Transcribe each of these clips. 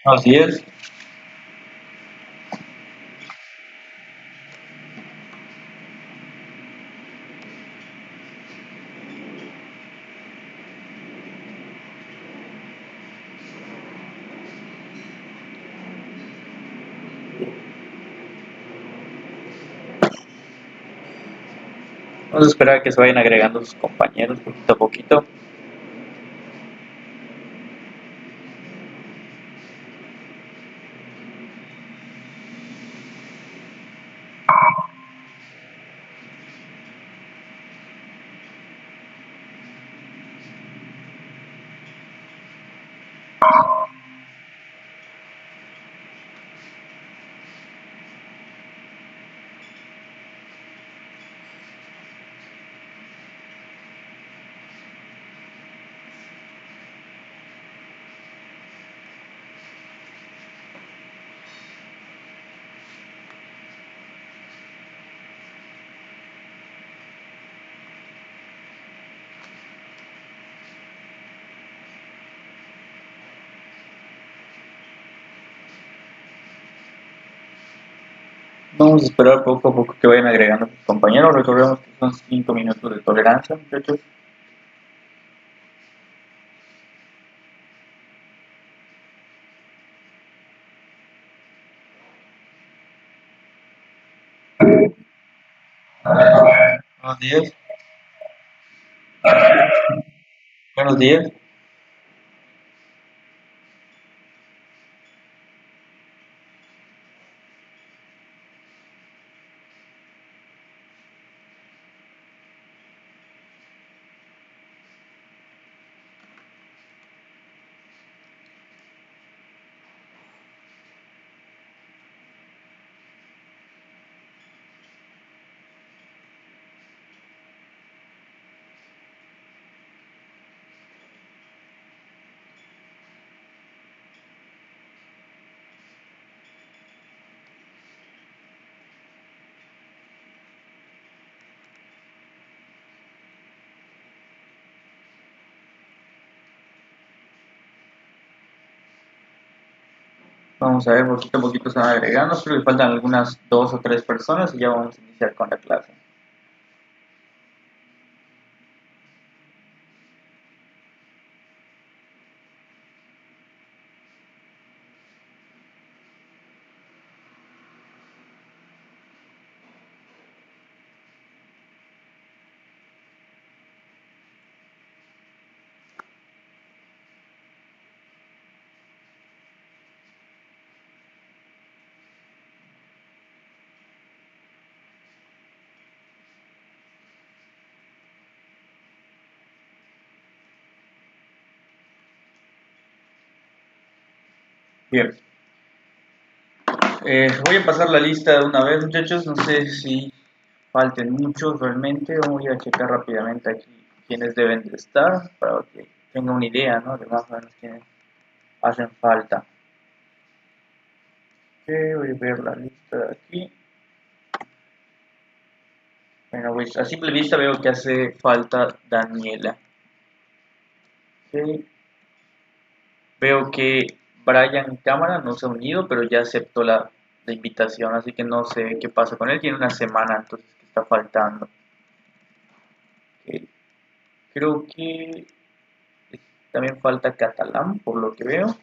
Así es. Vamos a esperar a que se vayan agregando sus compañeros poquito a poquito. Vamos a esperar poco a poco que vayan agregando sus compañeros. Recordemos que son 5 minutos de tolerancia, muchachos. Buenos días. Buenos días. Vamos a ver, poquito a poquito se van agregando. Creo que faltan algunas 2 o 3 personas y ya vamos a iniciar con la clase. Bien. Voy a pasar la lista de una vez, muchachos. No sé si falten muchos realmente. Voy a checar rápidamente aquí quiénes deben de estar para que tenga una idea, ¿no? De más o menos quiénes hacen falta. Ok, voy a ver la lista de aquí. Bueno, pues a simple vista veo que hace falta Daniela. Ok. Veo que Brian Cámara no se ha unido, pero ya aceptó la invitación, así que no sé qué pasa con él. Tiene una semana, entonces que está faltando. Ok. Creo que también falta Catalán, por lo que veo.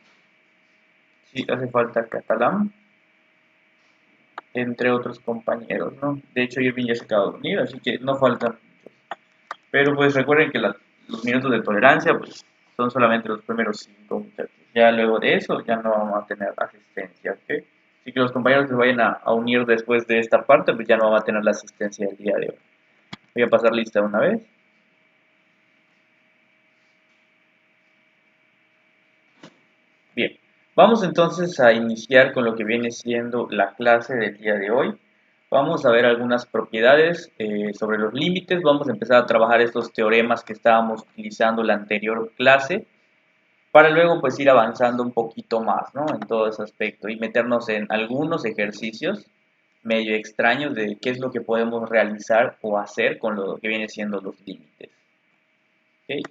Sí, hace falta Catalán, entre otros compañeros, ¿no? De hecho, Irving ya se acaba de unir, así que no faltan muchos. Pero pues recuerden que los minutos de tolerancia pues son solamente los primeros 5, muchachos. Ya luego de eso ya no vamos a tener asistencia, ¿ok? Así que los compañeros que se vayan a unir después de esta parte pues ya no van a tener la asistencia del día de hoy. Voy a pasar lista de una vez. Bien, vamos entonces a iniciar con lo que viene siendo la clase del día de hoy. Vamos a ver algunas propiedades sobre los límites. Vamos a empezar a trabajar estos teoremas que estábamos utilizando en la anterior clase para luego pues ir avanzando un poquito más, ¿no? En todo ese aspecto y meternos en algunos ejercicios medio extraños de qué es lo que podemos realizar o hacer con lo que viene siendo los límites. ¿Ok?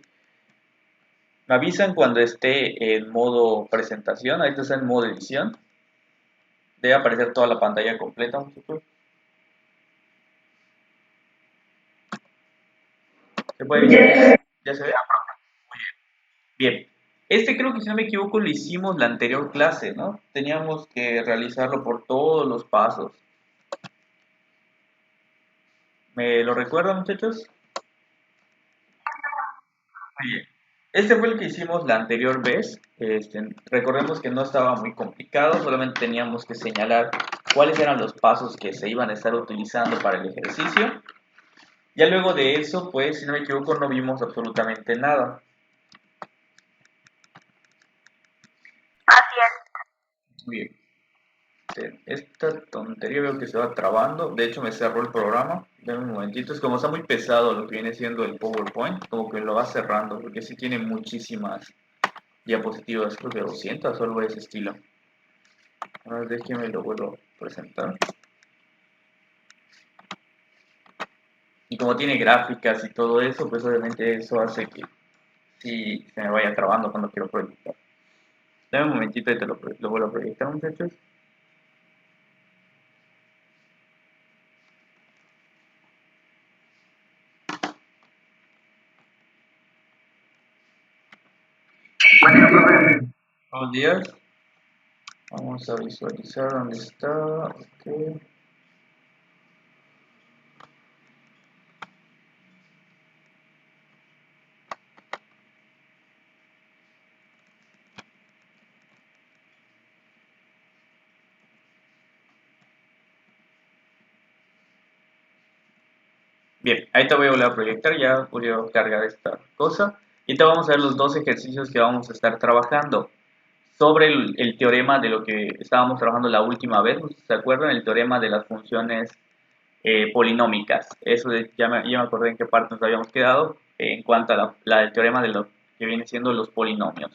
Me avisan cuando esté en modo presentación. Ahorita está en modo edición. Debe aparecer toda la pantalla completa, muchachos. ¿Se puede visualizar? ¿Ya se ve? Bien. Este creo que, si no me equivoco, lo hicimos la anterior clase, ¿no? Teníamos que realizarlo por todos los pasos. ¿Me lo recuerdan, muchachos? Muy bien. Este fue el que hicimos la anterior vez. Recordemos que no estaba muy complicado, solamente teníamos que señalar cuáles eran los pasos que se iban a estar utilizando para el ejercicio. Ya luego de eso, pues, si no me equivoco, no vimos absolutamente nada. Muy bien. Esta tontería veo que se va trabando. De hecho, me cerró el programa. Dame un momentito. Es como está muy pesado lo que viene siendo el PowerPoint. Como que lo va cerrando. Porque sí tiene muchísimas diapositivas. Creo que 200 o algo de ese estilo. A ver, déjeme lo vuelvo a presentar. Y como tiene gráficas y todo eso, pues obviamente eso hace que sí se me vaya trabando cuando quiero proyectar. Dame un momentito y lo vuelvo a proyectar, muchachos. Buenos días. Vamos a visualizar dónde está. Ok. Bien, ahí te voy a volver a proyectar, ya voy a cargar esta cosa. Y te vamos a ver los dos ejercicios que vamos a estar trabajando sobre el teorema de lo que estábamos trabajando la última vez. ¿Se acuerdan? El teorema de las funciones polinómicas. Eso ya me acordé en qué parte nos habíamos quedado en cuanto a el teorema de lo que viene siendo los polinomios.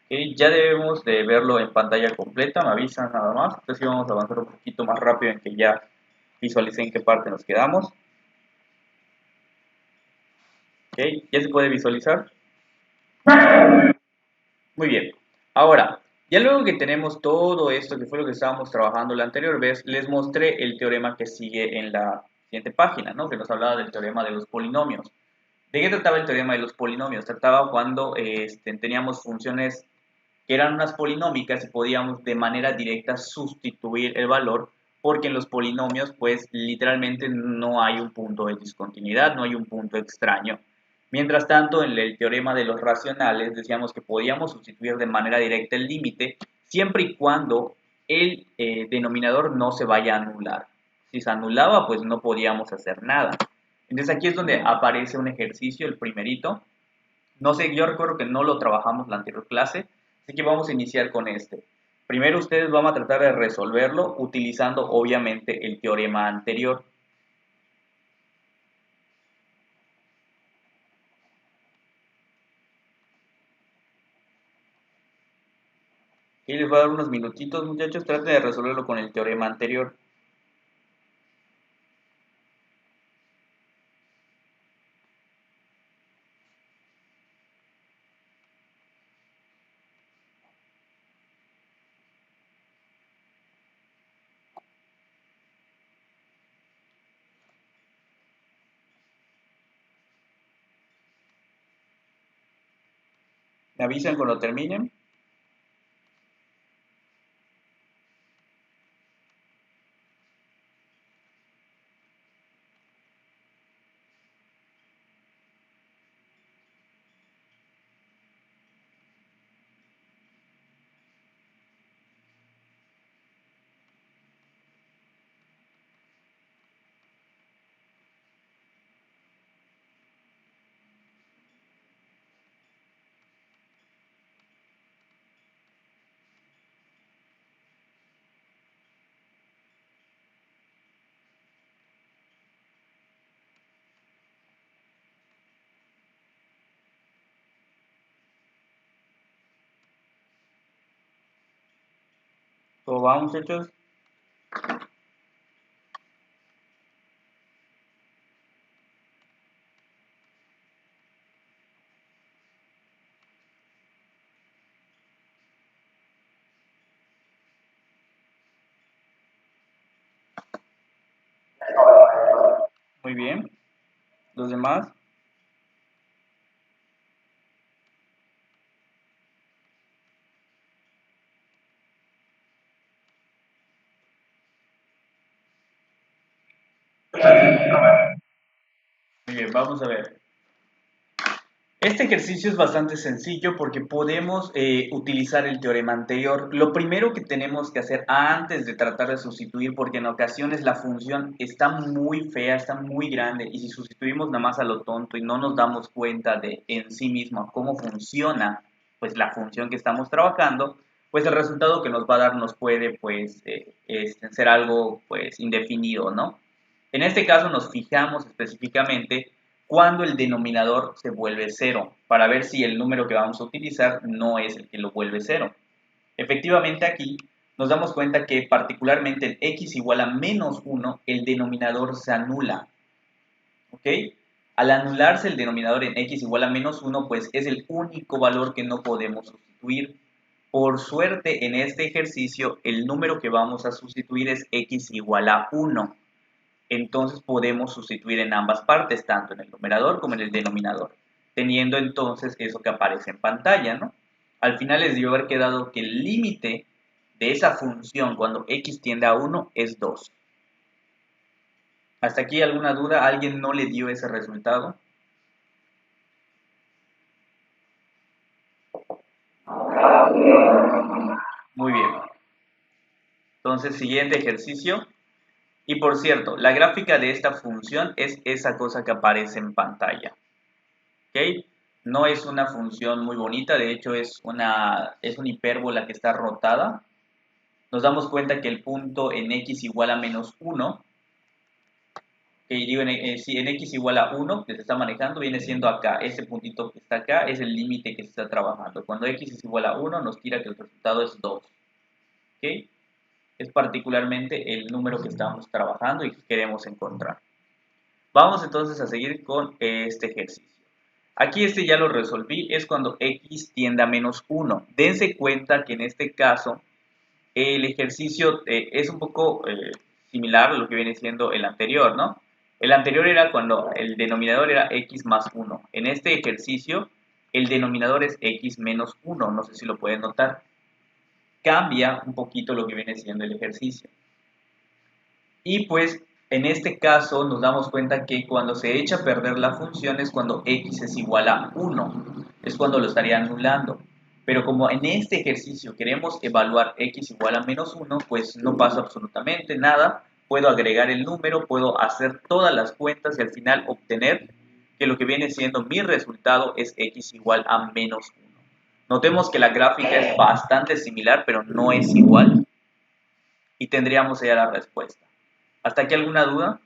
Ya debemos de verlo en pantalla completa, me avisan nada más. Entonces vamos a avanzar un poquito más rápido en que ya visualicen en qué parte nos quedamos. ¿Ok? ¿Ya se puede visualizar? Muy bien. Ahora, ya luego que tenemos todo esto, que fue lo que estábamos trabajando la anterior vez, les mostré el teorema que sigue en la siguiente página, ¿no? Que nos hablaba del teorema de los polinomios. ¿De qué trataba el teorema de los polinomios? Trataba cuando teníamos funciones que eran unas polinómicas y podíamos de manera directa sustituir el valor, porque en los polinomios, pues literalmente no hay un punto de discontinuidad, no hay un punto extraño. Mientras tanto, en el teorema de los racionales decíamos que podíamos sustituir de manera directa el límite siempre y cuando el denominador no se vaya a anular. Si se anulaba, pues no podíamos hacer nada. Entonces aquí es donde aparece un ejercicio, el primerito. No sé, yo recuerdo que no lo trabajamos la anterior clase, así que vamos a iniciar con este. Primero ustedes van a tratar de resolverlo utilizando obviamente el teorema anterior. Y les voy a dar unos minutitos, muchachos, traten de resolverlo con el teorema anterior. Me avisan cuando terminen. ¿Cómo va, muchachos? Muy bien. Los demás. Muy bien, vamos a ver. Este ejercicio es bastante sencillo porque podemos utilizar el teorema anterior. Lo primero que tenemos que hacer antes de tratar de sustituir, porque en ocasiones la función está muy fea, está muy grande, y si sustituimos nada más a lo tonto y no nos damos cuenta de en sí mismo cómo funciona pues la función que estamos trabajando, pues el resultado que nos va a dar nos puede pues ser algo pues indefinido, ¿no? En este caso nos fijamos específicamente cuando el denominador se vuelve cero, para ver si el número que vamos a utilizar no es el que lo vuelve cero. Efectivamente aquí nos damos cuenta que particularmente en x igual a menos 1, el denominador se anula. ¿Ok? Al anularse el denominador en x igual a menos 1, pues es el único valor que no podemos sustituir. Por suerte, en este ejercicio, el número que vamos a sustituir es x igual a 1. Entonces podemos sustituir en ambas partes, tanto en el numerador como en el denominador, teniendo entonces eso que aparece en pantalla, ¿no? Al final les dio haber quedado que el límite de esa función cuando x tiende a 1 es 2. ¿Hasta aquí alguna duda? ¿Alguien no le dio ese resultado? Muy bien. Entonces, siguiente ejercicio. Y por cierto, la gráfica de esta función es esa cosa que aparece en pantalla. ¿Ok? No es una función muy bonita, de hecho es una hipérbola que está rotada. Nos damos cuenta que el punto en x igual a menos 1, que digo si en x igual a 1 que se está manejando, viene siendo acá. Ese puntito que está acá es el límite que se está trabajando. Cuando x es igual a 1 nos tira que el resultado es 2. ¿Ok? Es particularmente el número que estamos trabajando y que queremos encontrar. Vamos entonces a seguir con este ejercicio. Aquí este ya lo resolví, es cuando x tiende a menos 1. Dense cuenta que en este caso el ejercicio es un poco similar a lo que viene siendo el anterior, ¿no? El anterior era cuando el denominador era x más 1. En este ejercicio el denominador es x menos 1, no sé si lo pueden notar. Cambia un poquito lo que viene siendo el ejercicio. Y pues en este caso nos damos cuenta que cuando se echa a perder la función es cuando x es igual a 1, es cuando lo estaría anulando. Pero como en este ejercicio queremos evaluar x igual a menos 1, pues no pasa absolutamente nada. Puedo agregar el número, puedo hacer todas las cuentas y al final obtener que lo que viene siendo mi resultado es x igual a menos 1. Notemos que la gráfica es bastante similar, pero no es igual. Y tendríamos ya la respuesta. ¿Hasta aquí alguna duda?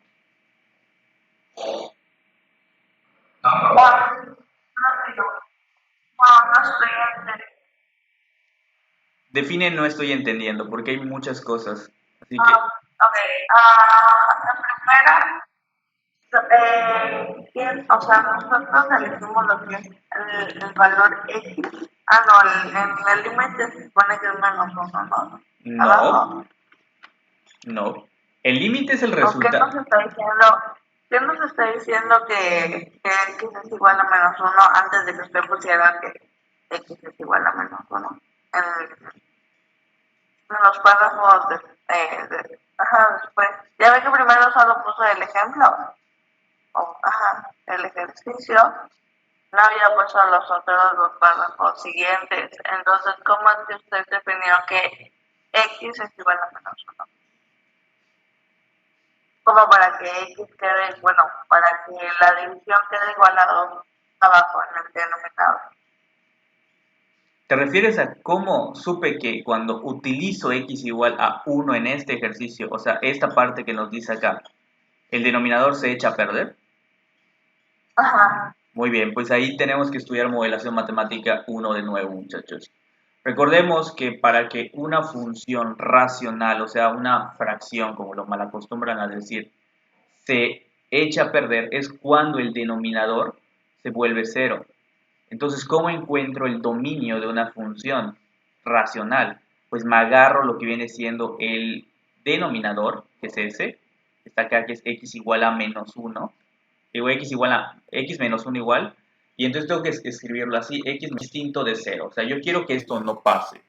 Define no estoy entendiendo, porque hay muchas cosas. Así que, Ok, la primera, o sea, nosotros elegimos lo que es el valor X. No, en el límite se supone que es menos uno, ¿no? no, Abajo. no. El límite es el ¿O qué nos resultado. está diciendo? ¿Qué nos está diciendo que X es igual a menos uno antes de que usted pusiera que X es igual a menos uno? En los párrafos ajá, después. Ya ve que primero solo puso el ejemplo, el ejercicio, no había puesto los otros dos párrafos siguientes. Entonces, ¿cómo es que usted definió que X es igual a menos uno? Como para que X quede, bueno, para que la división quede igual a 2 abajo en el denominador. ¿Te refieres a cómo supe que cuando utilizo x igual a 1 en este ejercicio, o sea, esta parte que nos dice acá, el denominador se echa a perder? Ajá. Muy bien, pues ahí tenemos que estudiar modelación matemática 1 de nuevo, muchachos. Recordemos que para que una función racional, o sea, una fracción, como lo malacostumbran a decir, se echa a perder es cuando el denominador se vuelve cero. Entonces, ¿cómo encuentro el dominio de una función racional? Pues me agarro lo que viene siendo el denominador, que es ese, está acá, que es x igual a menos 1, digo x igual a x menos 1 igual, y entonces tengo que escribirlo así, x distinto de 0. O sea, yo quiero que esto no pase.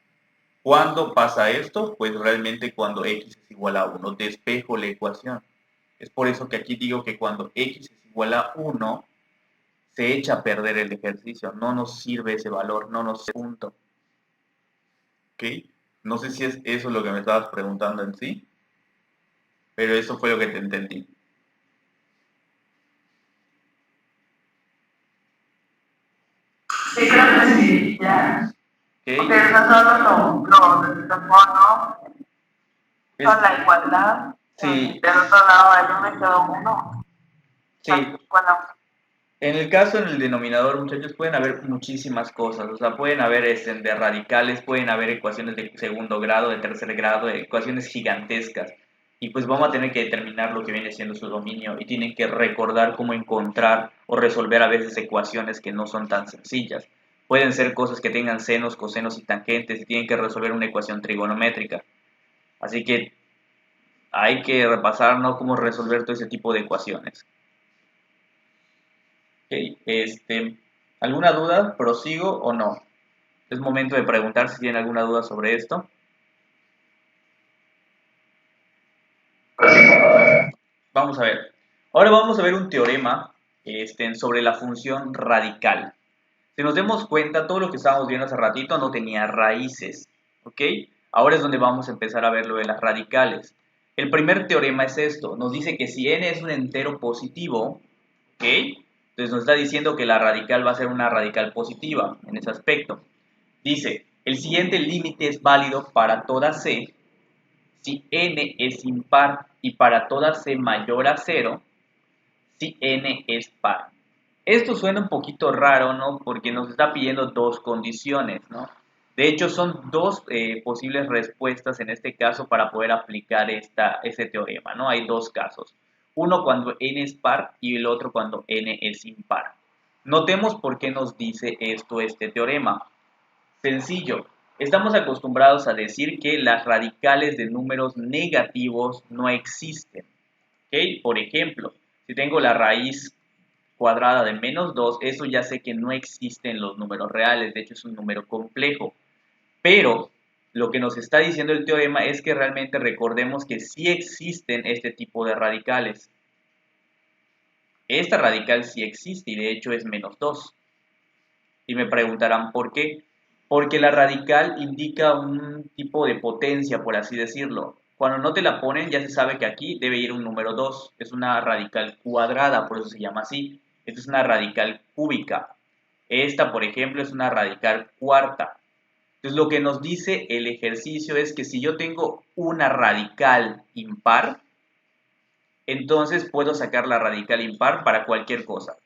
¿Cuándo pasa esto? Pues realmente cuando x es igual a 1. Despejo la ecuación. Es por eso que aquí digo que cuando x es igual a 1, se echa a perder el ejercicio. No nos sirve ese valor, no nos sirve punto. ¿Ok? No sé si es eso lo que me estabas preguntando en sí, pero eso fue lo que te entendí. Sí, creo que sí, ya. ¿Ok? Porque eso solo lo del teléfono Es, son la igualdad. sí, Del otro lado hay un método uno. sí. Bueno, En el caso, en el denominador, muchachos, pueden haber muchísimas cosas. O sea, pueden haber de radicales, pueden haber ecuaciones de segundo grado, de tercer grado, ecuaciones gigantescas. Y pues vamos a tener que determinar lo que viene siendo su dominio y tienen que recordar cómo encontrar o resolver a veces ecuaciones que no son tan sencillas. Pueden ser cosas que tengan senos, cosenos y tangentes y tienen que resolver una ecuación trigonométrica. Así que hay que repasar, ¿no?, cómo resolver todo ese tipo de ecuaciones. Ok, ¿alguna duda? ¿Prosigo o no? Es momento de preguntar si tienen alguna duda sobre esto. Vamos a ver. Ahora vamos a ver un teorema sobre la función radical. Si nos demos cuenta, todo lo que estábamos viendo hace ratito no tenía raíces. ¿Ok? Ahora es donde vamos a empezar a ver lo de las radicales. El primer teorema es esto. Nos dice que si n es un entero positivo, ¿ok? Entonces nos está diciendo que la radical va a ser una radical positiva en ese aspecto. Dice, el siguiente límite es válido para toda c si n es impar y para toda c mayor a 0 si n es par. Esto suena un poquito raro, ¿no? Porque nos está pidiendo dos condiciones, ¿no? De hecho, son dos posibles respuestas en este caso para poder aplicar ese teorema, ¿no? Hay dos casos. Uno cuando n es par y el otro cuando n es impar. Notemos por qué nos dice esto este teorema. Sencillo, estamos acostumbrados a decir que las radicales de números negativos no existen. ¿Ok? Por ejemplo, si tengo la raíz cuadrada de menos 2, eso ya sé que no existe en los números reales, de hecho es un número complejo. Pero lo que nos está diciendo el teorema es que realmente recordemos que sí existen este tipo de radicales. Esta radical sí existe y de hecho es menos 2. Y me preguntarán por qué. Porque la radical indica un tipo de potencia, por así decirlo. Cuando no te la ponen, ya se sabe que aquí debe ir un número 2. Es una radical cuadrada, por eso se llama así. Esta es una radical cúbica. Esta, por ejemplo, es una radical cuarta. Entonces, lo que nos dice el ejercicio es que si yo tengo una radical impar, entonces puedo sacar la radical impar para cualquier cosa.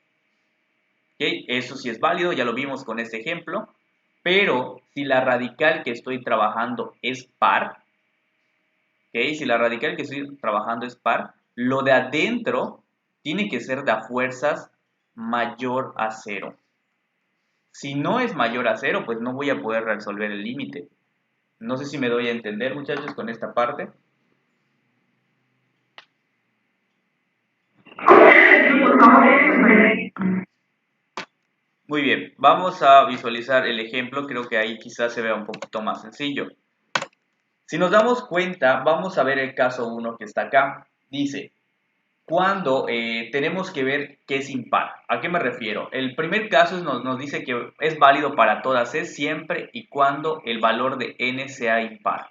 ¿Okay? Eso sí es válido, ya lo vimos con este ejemplo. Pero si la radical que estoy trabajando es par, ¿okay? Si la radical que estoy trabajando es par, lo de adentro tiene que ser de a fuerzas mayor a 0. Si no es mayor a 0, pues no voy a poder resolver el límite. No sé si me doy a entender, muchachos, con esta parte. Muy bien, vamos a visualizar el ejemplo. Creo que ahí quizás se vea un poquito más sencillo. Si nos damos cuenta, vamos a ver el caso 1 que está acá. Dice, cuando tenemos que ver qué es impar. ¿A qué me refiero? El primer caso nos dice que es válido para todas C siempre y cuando el valor de n sea impar.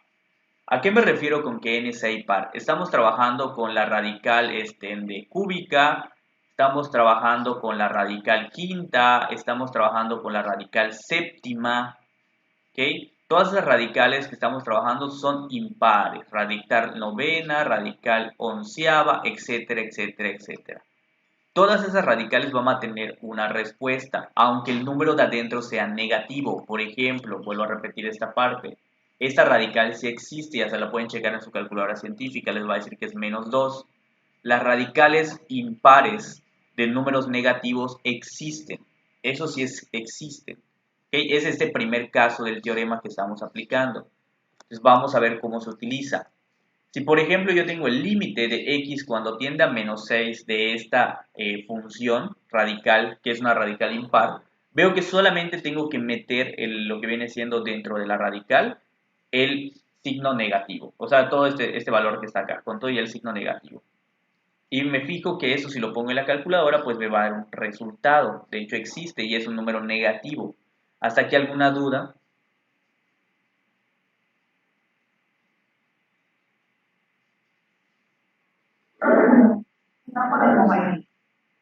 ¿A qué me refiero con que n sea impar? Estamos trabajando con la radical de cúbica, estamos trabajando con la radical quinta, estamos trabajando con la radical séptima, ¿ok? Todas las radicales que estamos trabajando son impares, radical novena, radical onceava, etcétera, etcétera, etcétera. Todas esas radicales van a tener una respuesta, aunque el número de adentro sea negativo. Por ejemplo, vuelvo a repetir esta parte. Esta radical sí existe, ya se la pueden checar en su calculadora científica, les va a decir que es menos 2. Las radicales impares de números negativos existen, eso sí existen. ¿Okay? Es este primer caso del teorema que estamos aplicando. Entonces vamos a ver cómo se utiliza. Si por ejemplo yo tengo el límite de x cuando tiende a menos 6 de esta función radical, que es una radical impar, veo que solamente tengo que meter lo que viene siendo dentro de la radical el signo negativo. O sea, todo este valor que está acá, con todo y el signo negativo. Y me fijo que eso, si lo pongo en la calculadora, pues me va a dar un resultado. De hecho, existe y es un número negativo. ¿Hasta aquí alguna duda?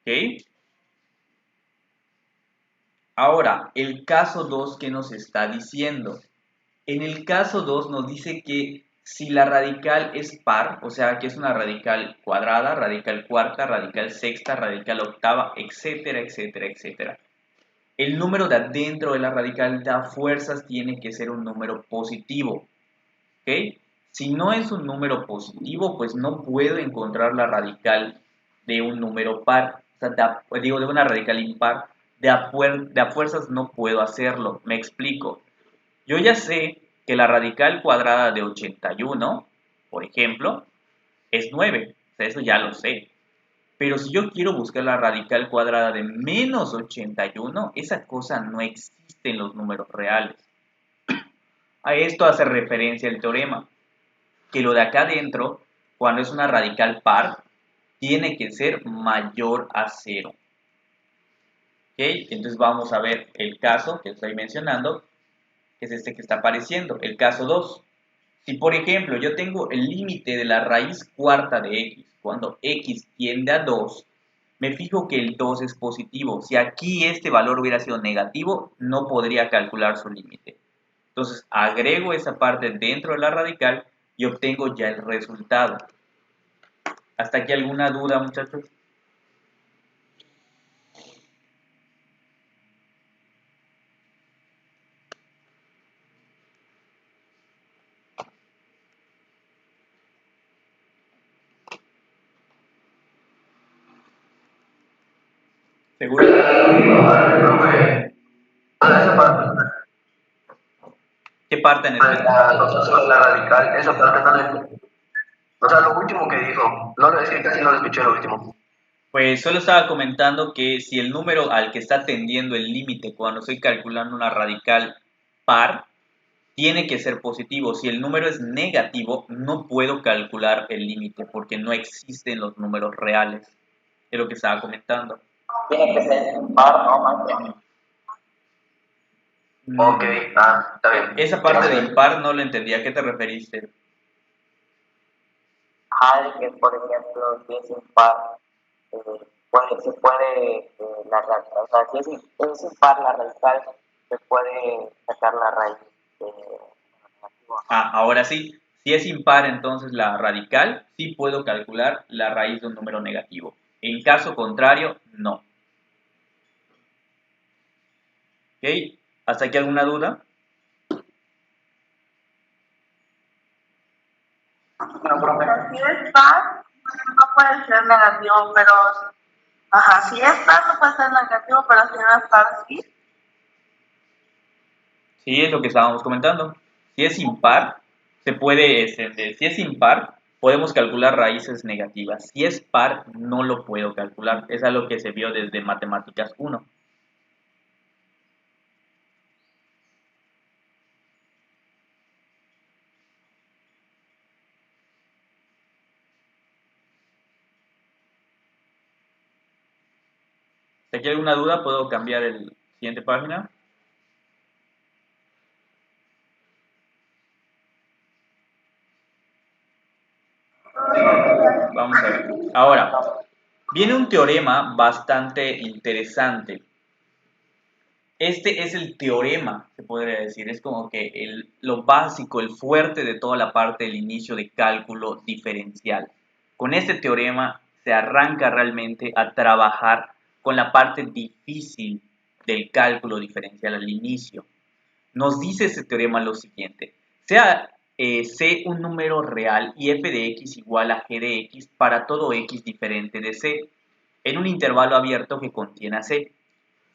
¿Ok? Ahora, el caso 2, ¿qué nos está diciendo? En el caso 2 nos dice que si la radical es par, o sea que es una radical cuadrada, radical cuarta, radical sexta, radical octava, etcétera, etcétera, etcétera. El número de adentro de la radical de a fuerzas tiene que ser un número positivo. ¿Ok? Si no es un número positivo, pues no puedo encontrar la radical de un número par. O sea, de una radical impar. De a fuerzas no puedo hacerlo. Me explico. Yo ya sé que la radical cuadrada de 81, por ejemplo, es 9. O sea, eso ya lo sé. Pero si yo quiero buscar la radical cuadrada de menos 81, esa cosa no existe en los números reales. A esto hace referencia el teorema, que lo de acá adentro, cuando es una radical par, tiene que ser mayor a 0. ¿Ok? Entonces vamos a ver el caso que estoy mencionando, que es este que está apareciendo, el caso 2. Si por ejemplo yo tengo el límite de la raíz cuarta de x, cuando x tiende a 2, me fijo que el 2 es positivo. Si aquí este valor hubiera sido negativo, no podría calcular su límite. Entonces agrego esa parte dentro de la radical y obtengo ya el resultado. ¿Hasta aquí alguna duda, muchachos? ¿Seguro? Profe, esa parte, ¿Qué parte en específico? la cosa sobre la radical, esa parte no la entendí. O sea, lo último que dijo, no, es que casi no lo escuché lo último. Pues solo estaba comentando que si el número al que está tendiendo el límite cuando estoy calculando una radical par, tiene que ser positivo. Si el número es negativo, no puedo calcular el límite porque no existen los números reales. Es lo que estaba comentando. Tiene que ser par, ¿no, maestro? Ok, está bien. Esa parte de impar no lo entendí. ¿A qué te referiste? De que, por ejemplo, si es impar, se puede, o sea, si es impar la radical, se puede sacar la raíz negativa. Ahora sí. Si es impar entonces la radical, sí puedo calcular la raíz de un número negativo. En caso contrario, no. ¿Ok? ¿Hasta aquí alguna duda? Pero si es par, no puede ser negativo, pero... Ajá, si es par no puede ser negativo, pero si no es par, sí. Sí, es lo que estábamos comentando. Si es impar, si es impar, podemos calcular raíces negativas. Si es par, no lo puedo calcular. Es algo que se vio desde Matemáticas 1. Si hay alguna duda, puedo cambiar el siguiente página. Vamos a ver. Ahora, viene un teorema bastante interesante. Este es el teorema, se podría decir. Es como que lo básico, el fuerte de toda la parte del inicio de cálculo diferencial. Con este teorema se arranca realmente a trabajar con la parte difícil del cálculo diferencial al inicio. Nos dice este teorema lo siguiente. Sea C un número real y f de x igual a g de x para todo x diferente de c en un intervalo abierto que contiene a c.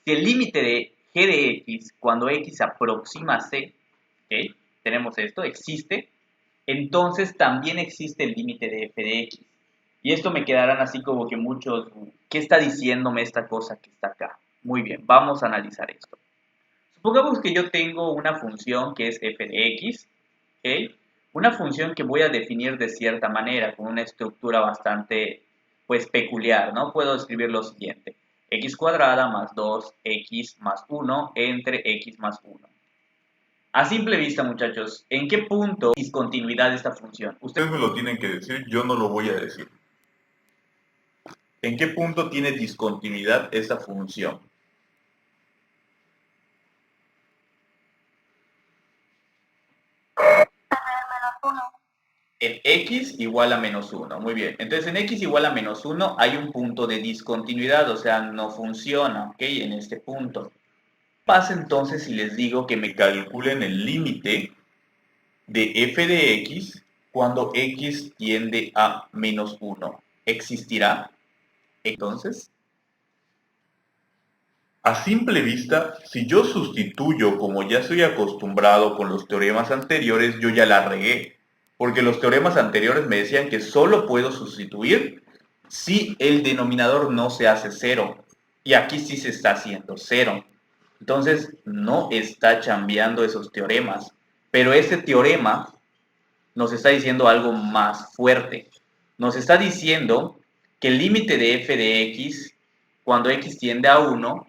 Si el límite de g de x cuando x aproxima a c, ¿okay? Tenemos esto, existe, entonces también existe el límite de f de x. Y esto me quedarán así como que muchos, ¿qué está diciéndome esta cosa que está acá? Muy bien, vamos a analizar esto. Supongamos que yo tengo una función que es f de x, ¿ok? Una función que voy a definir de cierta manera, con una estructura bastante, pues, peculiar, ¿no? Puedo escribir lo siguiente: x cuadrada más 2x más 1 entre x más 1. A simple vista, muchachos, ¿en qué punto discontinuidad de esta función? Ustedes me lo tienen que decir, yo no lo voy a decir. ¿En qué punto tiene discontinuidad esta función? En x igual a menos 1. Muy bien. Entonces en x igual a menos 1 hay un punto de discontinuidad, o sea, no funciona, ¿ok? En este punto. ¿Qué pasa entonces si les digo que me calculen el límite de f de x cuando x tiende a menos 1? ¿Existirá? Entonces, a simple vista, si yo sustituyo como ya estoy acostumbrado con los teoremas anteriores, yo ya la regué. Porque los teoremas anteriores me decían que solo puedo sustituir si el denominador no se hace 0. Y aquí sí se está haciendo 0. Entonces no está cambiando esos teoremas. Pero este teorema nos está diciendo algo más fuerte. Nos está diciendo que el límite de f de x, cuando x tiende a 1,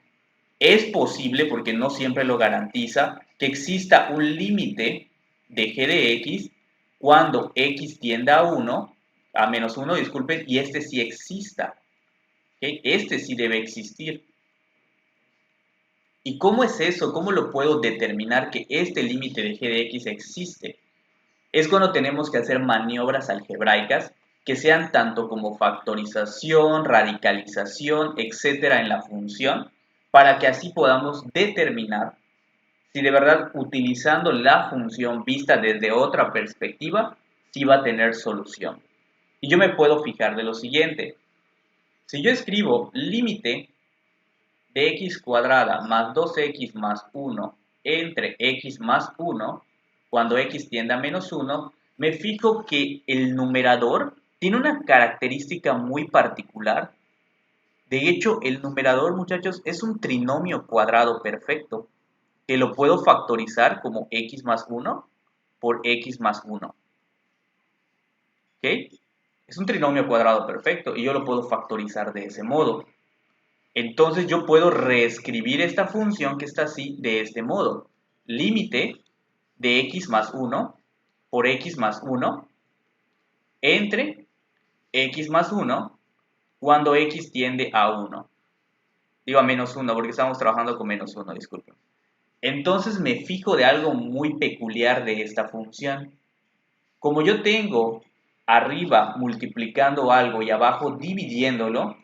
es posible, porque no siempre lo garantiza, que exista un límite de g de x cuando x tiende a 1, a menos 1, disculpen, y este sí exista. ¿Okay? Este sí debe existir. ¿Y cómo es eso? ¿Cómo lo puedo determinar que este límite de g de x existe? Es cuando tenemos que hacer maniobras algebraicas que sean tanto como factorización, radicalización, etcétera, en la función, para que así podamos determinar si de verdad, utilizando la función vista desde otra perspectiva, sí va a tener solución. Y yo me puedo fijar de lo siguiente: si yo escribo límite de x cuadrada más 2x más 1 entre x más 1, cuando x tiende a menos 1, me fijo que el numerador tiene una característica muy particular. De hecho, el numerador, muchachos, es un trinomio cuadrado perfecto, que lo puedo factorizar como x más 1 por x más 1. ¿Ok? Es un trinomio cuadrado perfecto y yo lo puedo factorizar de ese modo. Entonces yo puedo reescribir esta función que está así de este modo: límite de x más 1 por x más 1 entre x más 1 cuando x tiende a 1. Digo a menos 1 porque estamos trabajando con menos 1, disculpen. Entonces me fijo de algo muy peculiar de esta función. Como yo tengo arriba multiplicando algo y abajo dividiéndolo,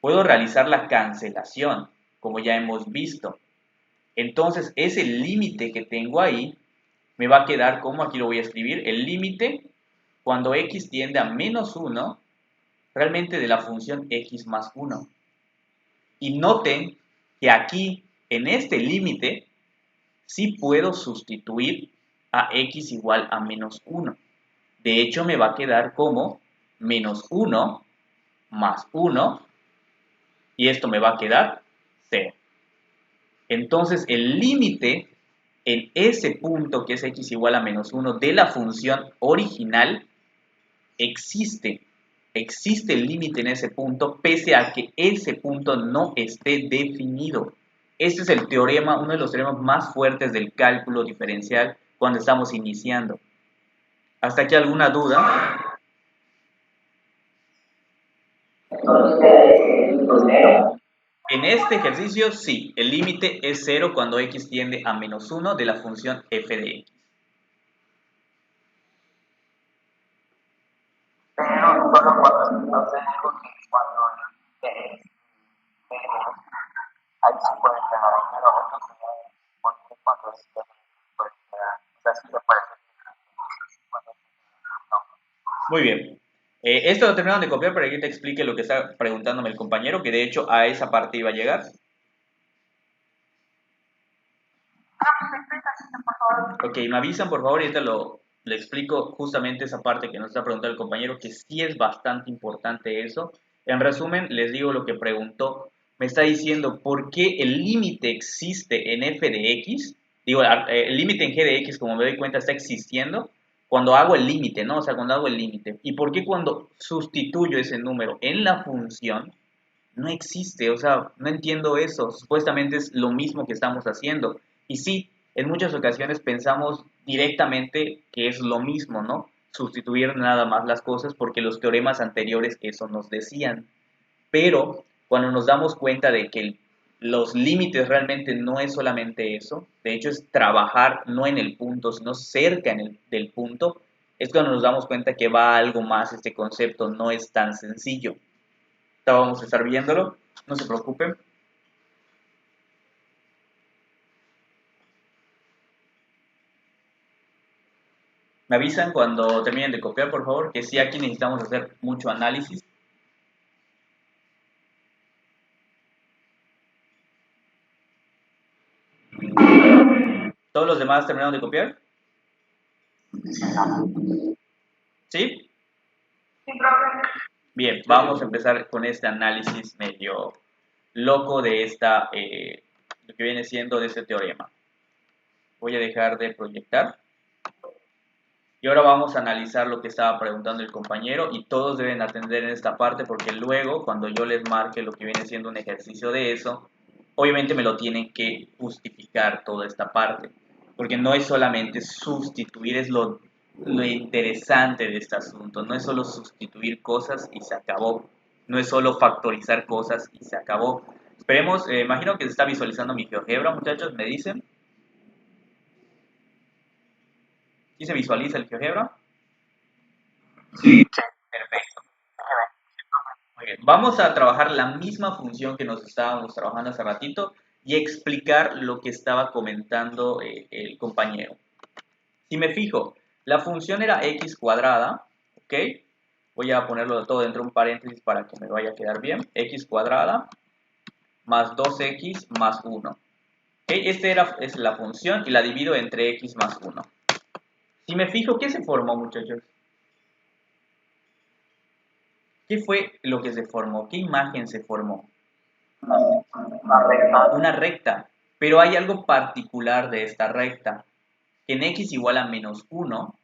puedo realizar la cancelación, como ya hemos visto. Entonces ese límite que tengo ahí me va a quedar como, aquí lo voy a escribir, el límite cuando x tiende a menos 1, realmente de la función x más 1. Y noten que aquí, en este límite, sí puedo sustituir a x igual a menos 1. De hecho, me va a quedar como menos 1 más 1, y esto me va a quedar 0. Entonces, el límite en ese punto, que es x igual a menos 1, de la función original, existe. Existe el límite en ese punto, pese a que ese punto no esté definido. Este es el teorema, uno de los teoremas más fuertes del cálculo diferencial cuando estamos iniciando. ¿Hasta aquí alguna duda? En este ejercicio, sí, el límite es 0 cuando x tiende a menos 1 de la función f de x. Pero solo cuando entonces digo que cuando ahí sí puede quedar, pero otros porque cuando puede quedar, o sea, sí se puede hacer. Muy bien. Esto lo terminaron de copiar para que te explique lo que está preguntándome el compañero, que de hecho a esa parte iba a llegar. Ok, me avisan por favor y ahorita Le explico justamente esa parte que nos está preguntando el compañero, que sí es bastante importante eso. En resumen, les digo lo que preguntó. Me está diciendo por qué el límite existe en f de x. Digo, el límite en g de x, como me doy cuenta, está existiendo cuando hago el límite, ¿no? O sea, cuando hago el límite. ¿Y por qué cuando sustituyo ese número en la función no existe? O sea, no entiendo eso. Supuestamente es lo mismo que estamos haciendo. Y sí, en muchas ocasiones pensamos directamente que es lo mismo, ¿no? Sustituir nada más las cosas porque los teoremas anteriores eso nos decían. Pero cuando nos damos cuenta de que los límites realmente no es solamente eso, de hecho es trabajar no en el punto, sino cerca del punto, es cuando nos damos cuenta que va algo más este concepto, no es tan sencillo. Vamos a estar viéndolo, no se preocupen. Me avisan cuando terminen de copiar, por favor, que sí, aquí necesitamos hacer mucho análisis. ¿Todos los demás terminaron de copiar? ¿Sí? Bien, vamos a empezar con este análisis medio loco de lo que viene siendo de este teorema. Voy a dejar de proyectar. Y ahora vamos a analizar lo que estaba preguntando el compañero y todos deben atender en esta parte porque luego cuando yo les marque lo que viene siendo un ejercicio de eso, obviamente me lo tienen que justificar toda esta parte. Porque no es solamente sustituir, es lo interesante de este asunto. No es solo sustituir cosas y se acabó. No es solo factorizar cosas y se acabó. Esperemos, imagino que se está visualizando mi GeoGebra, muchachos, me dicen. ¿Sí se visualiza el GeoGebra? Sí. Perfecto. Muy bien. Vamos a trabajar la misma función que nos estábamos trabajando hace ratito y explicar lo que estaba comentando el compañero. Si me fijo, la función era x cuadrada, ¿ok? Voy a ponerlo todo dentro de un paréntesis para que me vaya a quedar bien. X cuadrada más 2x más 1. ¿Ok? Es la función y la divido entre x más 1. Si me fijo, ¿qué se formó, muchachos? ¿Qué fue lo que se formó? ¿Qué imagen se formó? Una recta. Pero hay algo particular de esta recta. Que en x igual a menos 1,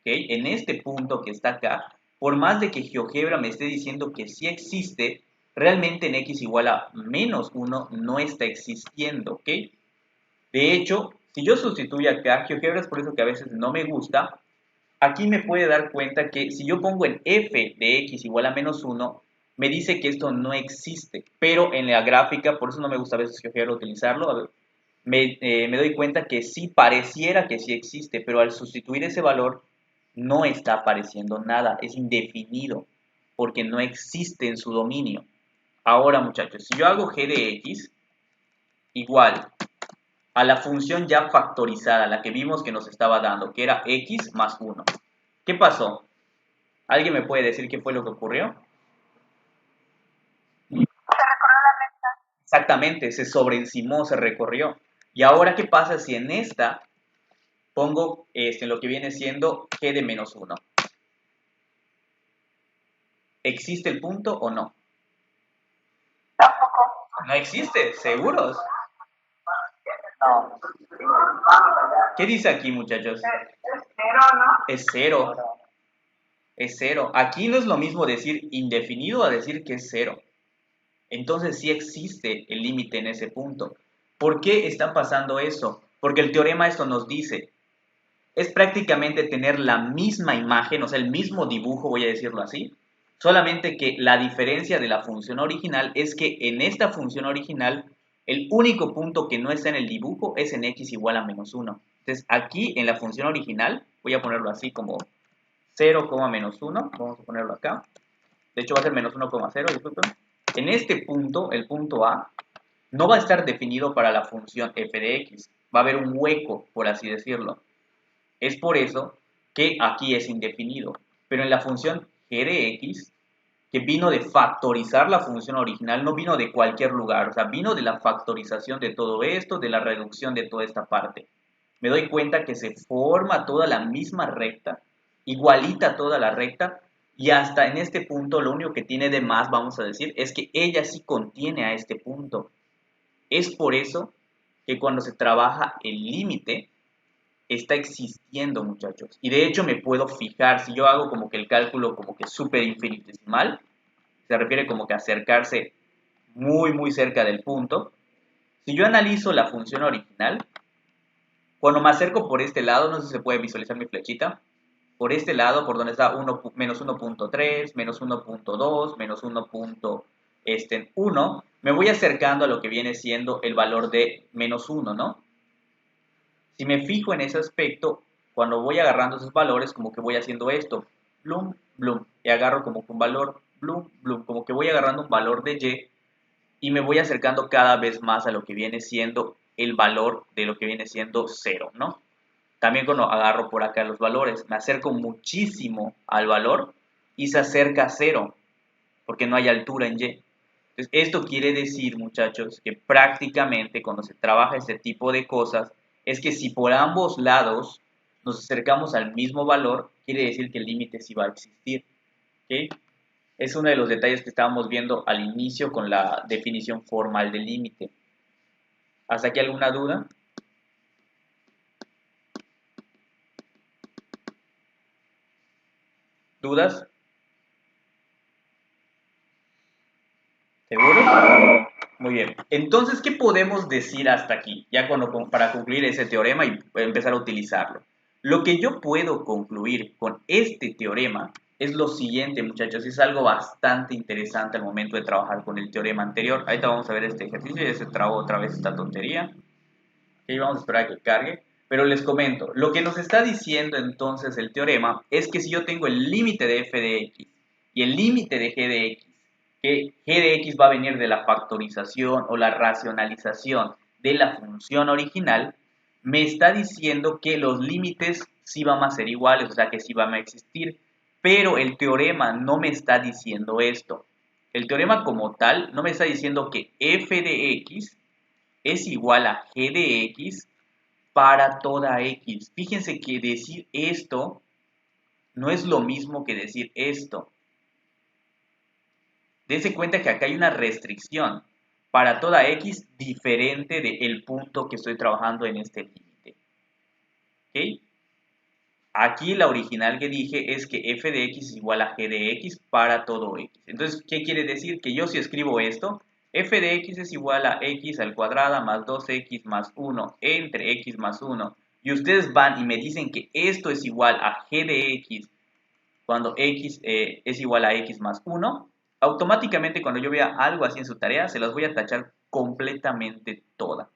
¿okay? En este punto que está acá, por más de que GeoGebra me esté diciendo que sí existe, realmente en x igual a menos 1 no está existiendo, ¿ok? De hecho, si yo sustituyo acá, GeoGebra es por eso que a veces no me gusta, aquí me puede dar cuenta que si yo pongo en f de x igual a menos 1, me dice que esto no existe, pero en la gráfica, por eso no me gusta a veces GeoGebra utilizarlo, a ver, me doy cuenta que sí pareciera que sí existe, pero al sustituir ese valor no está apareciendo nada, es indefinido, porque no existe en su dominio. Ahora, muchachos, si yo hago g de x igual a la función ya factorizada, la que vimos que nos estaba dando, que era x más 1. ¿Qué pasó? ¿Alguien me puede decir qué fue lo que ocurrió? Exactamente, se sobreencimó, se recorrió. Y ahora, ¿qué pasa si en esta pongo lo que viene siendo g de menos 1? ¿Existe el punto o no? Tampoco. No existe, ¿seguros? No, ¿Qué dice aquí, muchachos? Es cero, ¿no? Es cero. Es cero. Aquí no es lo mismo decir indefinido a decir que es cero. Entonces sí existe el límite en ese punto. ¿Por qué está pasando eso? Porque el teorema esto nos dice, es prácticamente tener la misma imagen, o sea, el mismo dibujo, voy a decirlo así, solamente que la diferencia de la función original es que en esta función original, el único punto que no está en el dibujo es en x igual a menos 1. Entonces, aquí en la función original, voy a ponerlo así como 0, menos 1, vamos a ponerlo acá, de hecho va a ser menos 1,0, disculpen. En este punto, el punto A, no va a estar definido para la función f de x, va a haber un hueco, por así decirlo. Es por eso que aquí es indefinido, pero en la función g de x, que vino de factorizar la función original, no vino de cualquier lugar, o sea, vino de la factorización de todo esto, de la reducción de toda esta parte. me doy cuenta que se forma toda la misma recta, igualita toda la recta, y hasta en este punto lo único que tiene de más, vamos a decir, es que ella sí contiene a este punto. Es por eso que cuando se trabaja el límite, está existiendo, muchachos. Y de hecho me puedo fijar, si yo hago como que el cálculo como que súper infinitesimal, se refiere como que acercarse muy cerca del punto. Si yo analizo la función original, cuando me acerco por este lado, no sé si se puede visualizar mi flechita, por este lado, por donde está menos 1.3, menos 1.2, menos 1.1, me voy acercando a lo que viene siendo el valor de menos 1, ¿no? Si me fijo en ese aspecto, cuando voy agarrando esos valores, como que voy haciendo esto, blum, blum, y agarro como que un valor, blum, blum, como que voy agarrando un valor de y me voy acercando cada vez más a lo que viene siendo el valor de lo que viene siendo 0, ¿no? También cuando agarro por acá los valores, me acerco muchísimo al valor y se acerca a 0, porque no hay altura en y. Entonces, esto quiere decir, muchachos, que prácticamente cuando se trabaja este tipo de cosas, es que si por ambos lados nos acercamos al mismo valor, quiere decir que el límite sí va a existir. ¿Okay? Es uno de los detalles que estábamos viendo al inicio con la definición formal del límite. ¿Hasta aquí alguna duda? ¿Dudas? ¿Seguro? Muy bien. Entonces, ¿qué podemos decir hasta aquí? Ya para concluir ese teorema y empezar a utilizarlo. Lo que yo puedo concluir con este teorema es lo siguiente, muchachos. Es algo bastante interesante al momento de trabajar con el teorema anterior. Ahorita vamos a ver este ejercicio. Ya se trabó otra vez esta tontería. Ok, vamos a esperar a que cargue. Pero les comento, lo que nos está diciendo entonces el teorema es que si yo tengo el límite de f de x y el límite de g de x, que g de x va a venir de la factorización o la racionalización de la función original, me está diciendo que los límites sí van a ser iguales, o sea que sí van a existir, pero el teorema no me está diciendo esto. El teorema como tal no me está diciendo que f de x es igual a g de x para toda x. Fíjense que decir esto no es lo mismo que decir esto. Dense cuenta que acá hay una restricción para toda x diferente del punto que estoy trabajando en este límite. ¿Ok? Aquí la original que dije es que f de x es igual a g de x para todo x. Entonces, ¿qué quiere decir? Que yo si escribo esto, f de x es igual a x al cuadrado más 2x más 1 entre x más 1. Y ustedes van y me dicen que esto es igual a g de x cuando x es igual a x más 1. Automáticamente cuando yo vea algo así en su tarea, se las voy a tachar completamente toda.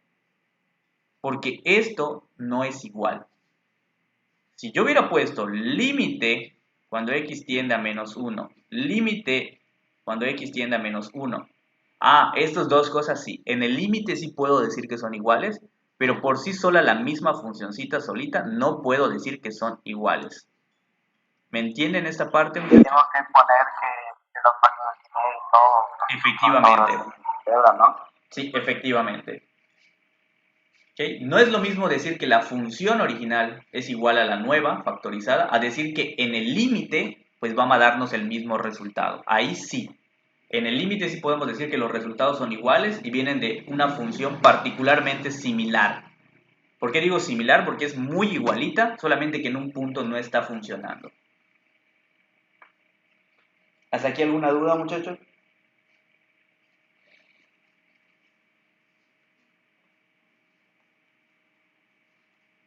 Porque esto no es igual. Si yo hubiera puesto límite cuando x tiende a menos 1, límite cuando x tiende a menos 1. Estas dos cosas sí. En el límite sí puedo decir que son iguales, pero por sí sola la misma funcioncita solita no puedo decir que son iguales. ¿Me entienden esta parte? Tengo que poner que los factores y todo. Efectivamente. ¿No? Sí, efectivamente. ¿Okay? No es lo mismo decir que la función original es igual a la nueva factorizada, a decir que en el límite pues va a darnos el mismo resultado. Ahí sí. En el límite sí podemos decir que los resultados son iguales y vienen de una función particularmente similar. ¿Por qué digo similar? Porque es muy igualita, solamente que en un punto no está funcionando. ¿Hasta aquí alguna duda, muchachos?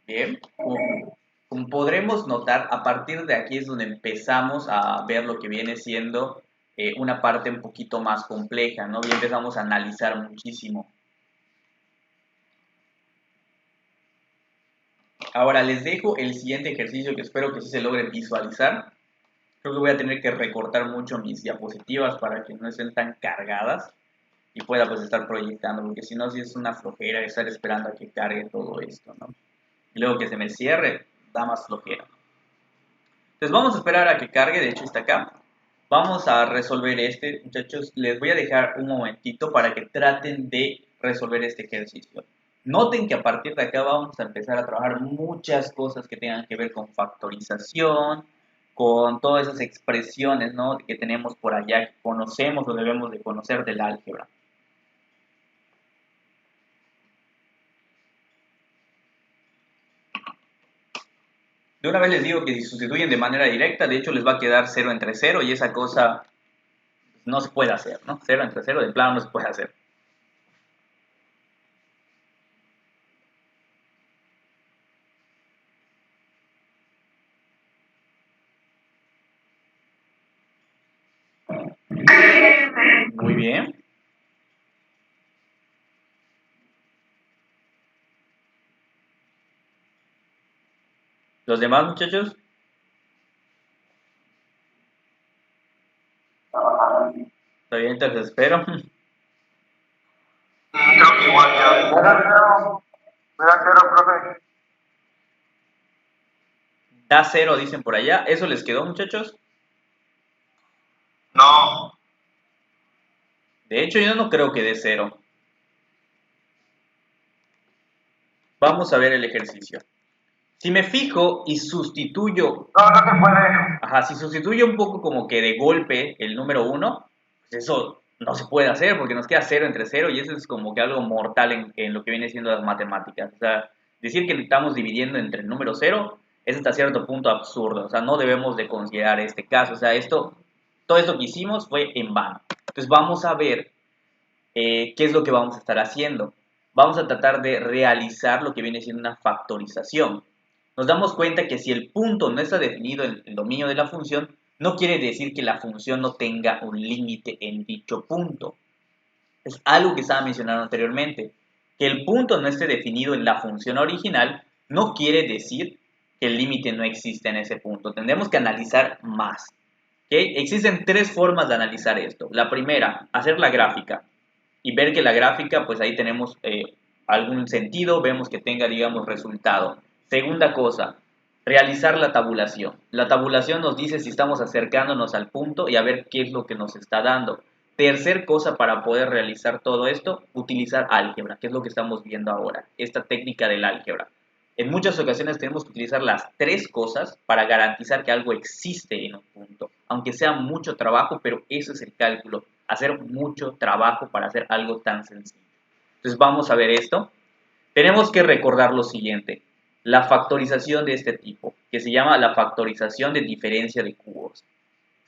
Bien, como podremos notar, a partir de aquí es donde empezamos a ver lo que viene siendo una parte un poquito más compleja, ¿no? Y empezamos a analizar muchísimo. Ahora les dejo el siguiente ejercicio que espero que sí se logre visualizar. Creo que voy a tener que recortar mucho mis diapositivas para que no estén tan cargadas y pueda pues estar proyectando, porque si no sí es una flojera estar esperando a que cargue todo esto, ¿no? Y luego que se me cierre, da más flojera. Entonces vamos a esperar a que cargue, de hecho está acá. Vamos a resolver este, muchachos. Les voy a dejar un momentito para que traten de resolver este ejercicio. Noten que a partir de acá vamos a empezar a trabajar muchas cosas que tengan que ver con factorización, con todas esas expresiones, ¿no?, que tenemos por allá, que conocemos o debemos de conocer del álgebra. De una vez les digo que si sustituyen de manera directa, de hecho les va a quedar 0 entre 0 y esa cosa no se puede hacer, ¿no? 0 entre 0 de plano no se puede hacer. Muy bien. ¿Los demás muchachos? Está bien, entonces espero. Creo que igual ya. ¿Verdad, profe? Da 0, dicen por allá. ¿Eso les quedó, muchachos? No. De hecho, yo no creo que dé 0. Vamos a ver el ejercicio. Si me fijo y sustituyo... No, no se puede. Ajá, si sustituyo un poco como que de golpe el número 1, pues eso no se puede hacer porque nos queda 0 entre 0 y eso es como que algo mortal en lo que viene siendo las matemáticas. O sea, decir que estamos dividiendo entre el número 0 es hasta cierto punto absurdo. O sea, no debemos de considerar este caso. O sea, todo esto que hicimos fue en vano. Entonces vamos a ver qué es lo que vamos a estar haciendo. Vamos a tratar de realizar lo que viene siendo una factorización. Nos damos cuenta que si el punto no está definido en el dominio de la función, no quiere decir que la función no tenga un límite en dicho punto. Es algo que estaba mencionando anteriormente. Que el punto no esté definido en la función original no quiere decir que el límite no existe en ese punto. Tendremos que analizar más. ¿Okay? Existen 3 formas de analizar esto. La primera, hacer la gráfica y ver que la gráfica, pues ahí tenemos algún sentido, vemos que tenga, digamos, resultado. Segunda cosa, realizar la tabulación. La tabulación nos dice si estamos acercándonos al punto y a ver qué es lo que nos está dando. Tercer cosa para poder realizar todo esto, utilizar álgebra, que es lo que estamos viendo ahora, esta técnica del álgebra. En muchas ocasiones tenemos que utilizar las 3 cosas para garantizar que algo existe en un punto, aunque sea mucho trabajo, pero ese es el cálculo, hacer mucho trabajo para hacer algo tan sencillo. Entonces vamos a ver esto. Tenemos que recordar lo siguiente, la factorización de este tipo, que se llama la factorización de diferencia de cubos.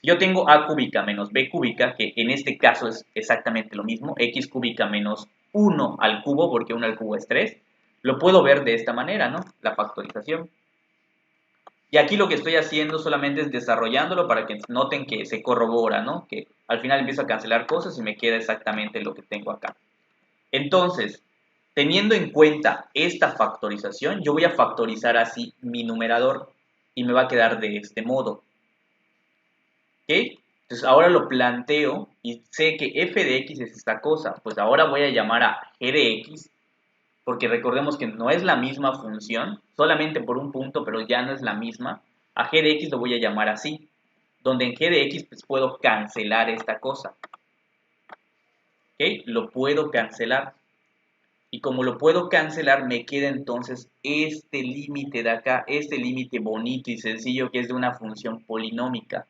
Yo tengo a cúbica menos b cúbica, que en este caso es exactamente lo mismo, x cúbica menos 1 al cubo, porque 1 al cubo es 3, lo puedo ver de esta manera, ¿no? La factorización. Y aquí lo que estoy haciendo solamente es desarrollándolo para que noten que se corrobora, ¿no? Que al final empiezo a cancelar cosas y me queda exactamente lo que tengo acá. Entonces, teniendo en cuenta esta factorización, yo voy a factorizar así mi numerador y me va a quedar de este modo. ¿Ok? Entonces ahora lo planteo y sé que f de x es esta cosa. Pues ahora voy a llamar a g de x, porque recordemos que no es la misma función, solamente por un punto, pero ya no es la misma. A g de x lo voy a llamar así, donde en g de x pues puedo cancelar esta cosa. ¿Ok? Lo puedo cancelar. Y como lo puedo cancelar, me queda entonces este límite de acá, este límite bonito y sencillo que es de una función polinómica.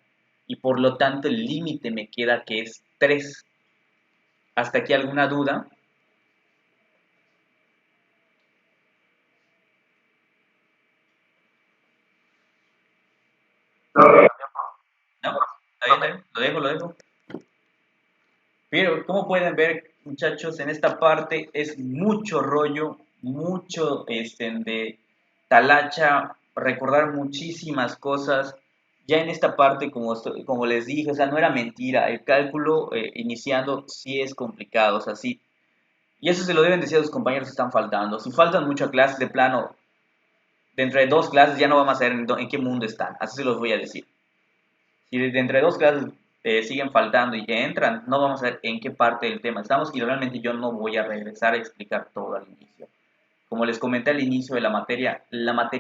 Y por lo tanto el límite me queda que es 3. ¿Hasta aquí alguna duda? No, está bien, lo dejo. Pero como pueden ver, muchachos, en esta parte es mucho rollo, mucho de talacha, recordar muchísimas cosas. Ya en esta parte, como les dije, o sea, no era mentira, el cálculo iniciando sí es complicado, o sea, sí. Y eso se lo deben decir a sus compañeros que están faltando. Si faltan muchas clases de plano, dentro de 2 clases ya no vamos a saber en qué mundo están, así se los voy a decir. Si de entre 2 clases siguen faltando y que entran, no vamos a ver en qué parte del tema estamos y realmente yo no voy a regresar a explicar todo al inicio. Como les comenté al inicio de la materia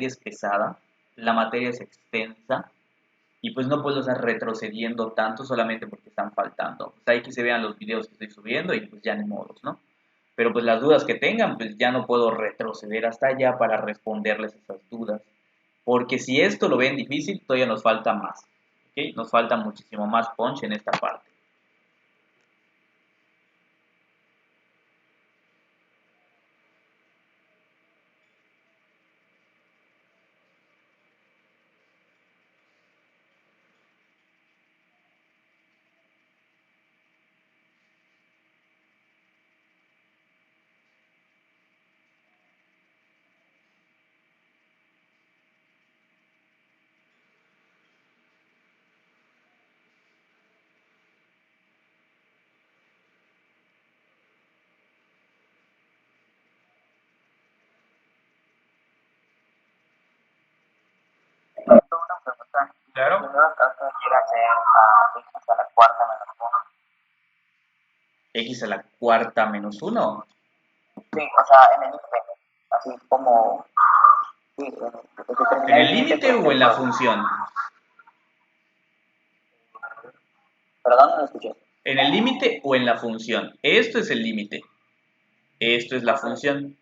es pesada, la materia es extensa y pues no puedo estar retrocediendo tanto solamente porque están faltando. Pues hay que se vean los videos que estoy subiendo y pues ya ni modos, ¿no? pero pues las dudas que tengan, pues ya no puedo retroceder hasta allá para responderles esas dudas. Porque si esto lo ven difícil, todavía nos falta más. ¿Ok? Nos falta muchísimo más punch en esta parte. Tengo una pregunta. Claro. Si en dado caso llega a ser a x a la cuarta menos 1. X a la cuarta menos 1. Sí, o sea, en el límite. Así como. Sí, ¿En el límite o en la función? Perdón, no lo escuché. ¿En el límite o en la función? Esto es el límite. Esto es la función.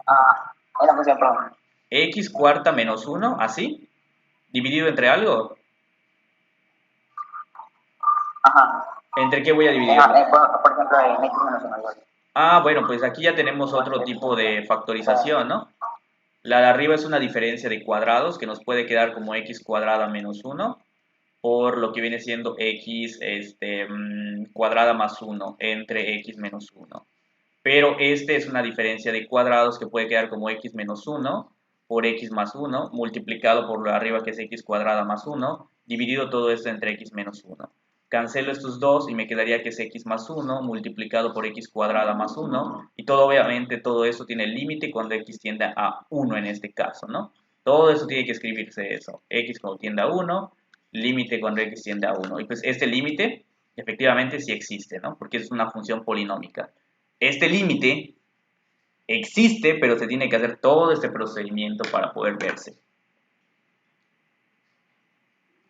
Ah, en la función, perdón. X cuarta menos 1, así. Dividido entre algo. Ajá. ¿Entre qué voy a dividirlo? Por ejemplo, en x menos 1 igual. Ah, bueno, pues aquí ya tenemos otro tipo de factorización, ¿no? La de arriba es una diferencia de cuadrados que nos puede quedar como x cuadrada menos 1 por lo que viene siendo x cuadrada más 1 entre x menos 1. Pero este es una diferencia de cuadrados que puede quedar como x menos 1 por x más 1 multiplicado por lo de arriba que es x cuadrada más 1 dividido todo esto entre x menos 1. Cancelo estos dos y me quedaría que es x más 1 multiplicado por x cuadrada más 1 y todo obviamente todo eso tiene límite cuando x tiende a 1 en este caso, ¿no? Todo eso tiene que escribirse eso, x cuando tiende a 1, límite cuando x tiende a 1 y pues este límite efectivamente sí existe, ¿no? Porque es una función polinómica. Este límite existe, pero se tiene que hacer todo este procedimiento para poder verse.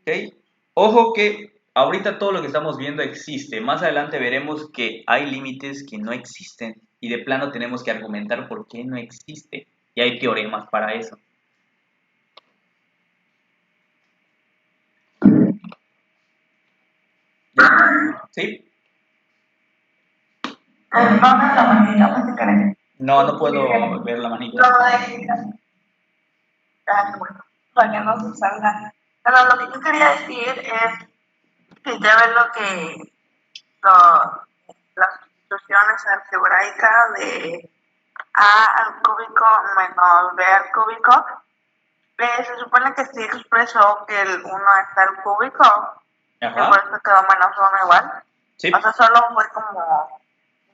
¿Ok? Ojo que ahorita todo lo que estamos viendo existe. Más adelante veremos que hay límites que no existen y de plano tenemos que argumentar por qué no existe. Y hay teoremas para eso. ¿Sí? No, no, la manita, pues, si querés. No, no puedo ver la manita. Lo de... bueno, para que no se salga. Pero lo que yo quería decir es que ya ves lo que las sustituciones algebraicas de a al cúbico menos b al cúbico, se supone que sí expresó que el 1 está al cúbico, que por Ajá. eso quedó menos 1 igual. Sí. O sea, solo fue como,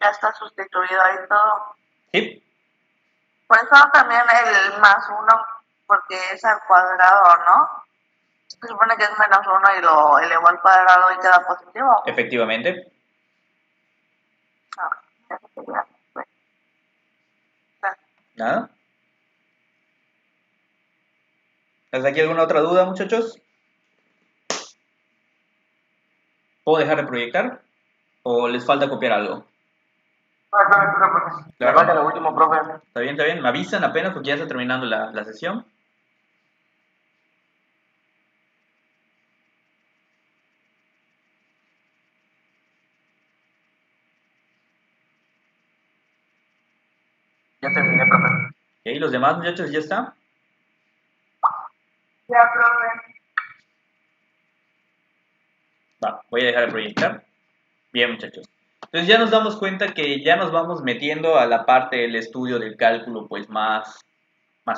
ya está sustituido ahí todo. Sí. Por eso también el más 1, porque es al cuadrado, ¿no? Se supone que es menos 1 y lo elevó al cuadrado y queda positivo. Efectivamente. No, eso sería, pues. ¿Nada? ¿Hasta aquí alguna otra duda, muchachos? ¿Puedo dejar de proyectar? ¿O les falta copiar algo? Me falta lo último, profe. Está bien, está bien. Me avisan apenas porque ya está terminando la sesión. Ya terminé, profe. ¿Y los demás muchachos ya está? Ya, profe. Va, voy a dejar de proyectar. Bien, muchachos. Entonces ya nos damos cuenta que ya nos vamos metiendo a la parte del estudio del cálculo pues más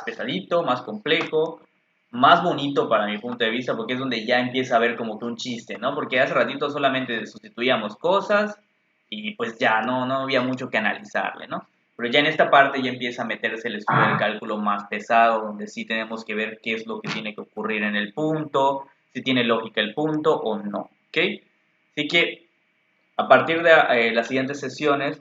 pesadito, más complejo, más bonito para mi punto de vista, porque es donde ya empieza a haber como que un chiste, ¿no? Porque hace ratito solamente sustituíamos cosas y pues ya no había mucho que analizarle, ¿no? Pero ya en esta parte ya empieza a meterse el estudio del cálculo más pesado, donde sí tenemos que ver qué es lo que tiene que ocurrir en el punto, si tiene lógica el punto o no, ¿ok? Así que a partir de las siguientes sesiones,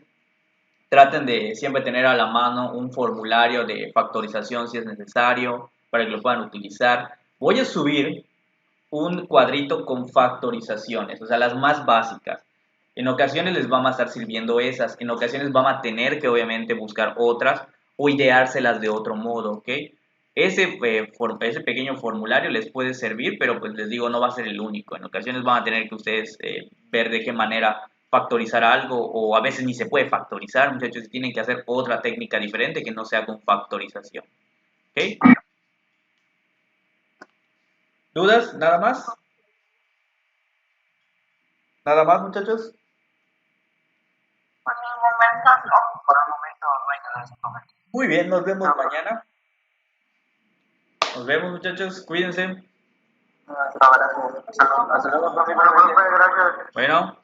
traten de siempre tener a la mano un formulario de factorización si es necesario, para que lo puedan utilizar. Voy a subir un cuadrito con factorizaciones, o sea, las más básicas. En ocasiones les van a estar sirviendo esas, en ocasiones van a tener que obviamente buscar otras o ideárselas de otro modo, ¿ok? Ese pequeño formulario les puede servir, pero pues les digo, no va a ser el único. En ocasiones van a tener que ustedes ver de qué manera factorizar algo o a veces ni se puede factorizar, muchachos, y tienen que hacer otra técnica diferente que no sea con factorización, ¿ok? ¿Dudas? ¿Nada más? ¿Nada más, muchachos? Por el momento no. Por el momento no hay nada en este momento. Muy bien, nos vemos mañana. Nos vemos, muchachos, cuídense. Hasta luego, profe. Gracias. Bueno.